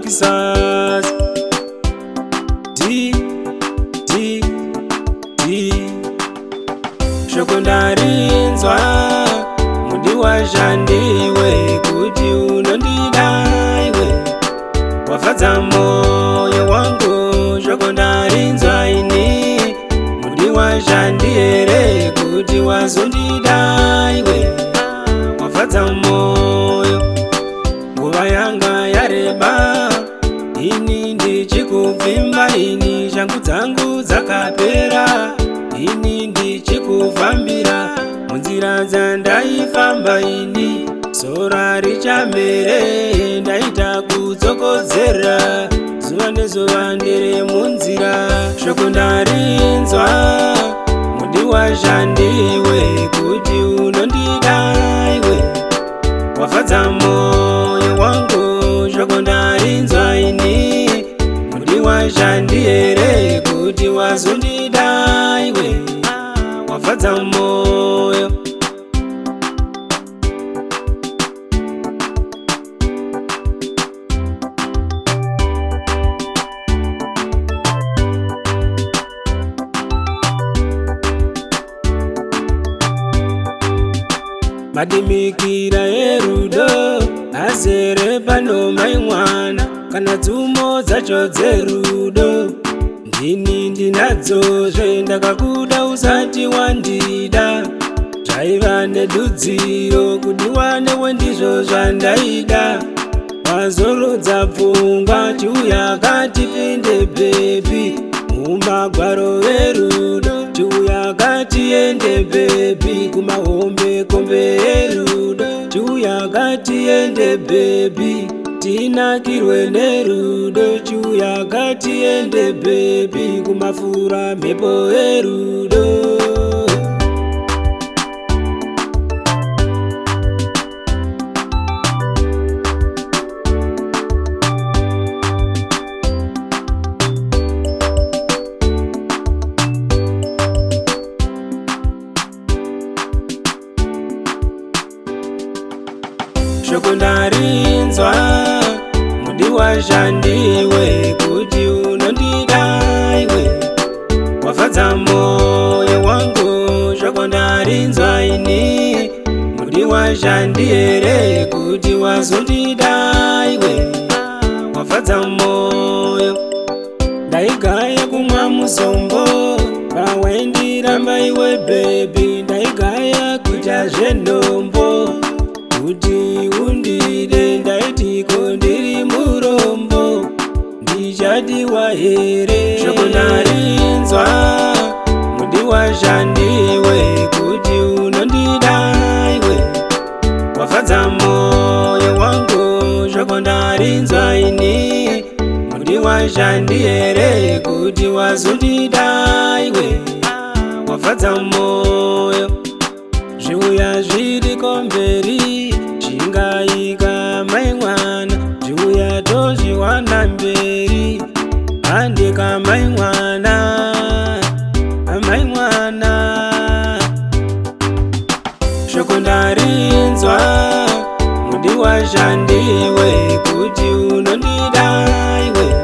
kisasa. Shoko Ndarinzwa, mudiwa zhandiwe, kuti unondida iwe, wafadza moyo wangu. Shoko Ndarinzwa ini, mudiwa zhandiere, kuti wazondida iwe, wafadza moyo. Nguva yanga yareba, ini ndichikuvimba, ini shangu dzangu dzakapera, ini ndichikufambira munzira dzandaifamba. Ini sora richamere, ndaita kudzokodzera, zuva nezuva ndiri munzira. Shoko Ndarinzwa, mudiwa zhandiwe, kuti unondida iwe, wafadza moyo wangu. Shoko Ndarinzwa ini, mudiwa zhandiere, kuti wazondida iwe, wafadza moyo. Madimikira erudo azere pano mai mwana, kana dzumo dzacho dzerudo ndini ndinadzo. Zvendakakuda usati wandida, zvaiva nedudziro, kudiwa newe ndizvo zvandaida. Wazorodza pfungwa, chiuya katipinde bebi, mumagwaro verudo, chiuya katiende bebi, kumahombe kombe erudo, chiuya katiende bebi, tinakirwe nerudo, chiuya katiende bebi, kumafura mhepo erudo. Shoko Ndarinzwa, mudiwa zhandiwe, kuti unondida iwe, wafadza moyo wangu. Shoko Ndarinzwa ini, mudiwa zhandiere, kuti wazondida iwe, wafadza moyo. Ndaigaya kumwa muzombo, pawaindiramba iwe bebi, ndaigaya kuita zvendombo, kuti undide. Ndaitiko ndiri murombo, ndichadiwa here. Shoko Ndarinzwa, mudiwa zhandiwe, kuti unondida iwe, wafadza moyo wangu. Shoko Ndarinzwa ini, mudiwa zhandiere, kuti wazondida iwe, wafadza moyo. Zviuya zviri komberi, zvingaika mai mwana, zviuya tozviwana mberi, handika mai mwana, mai mwana. Shoko Ndarinzwa, mudiwa zhandiwe, kuti unondida iwe,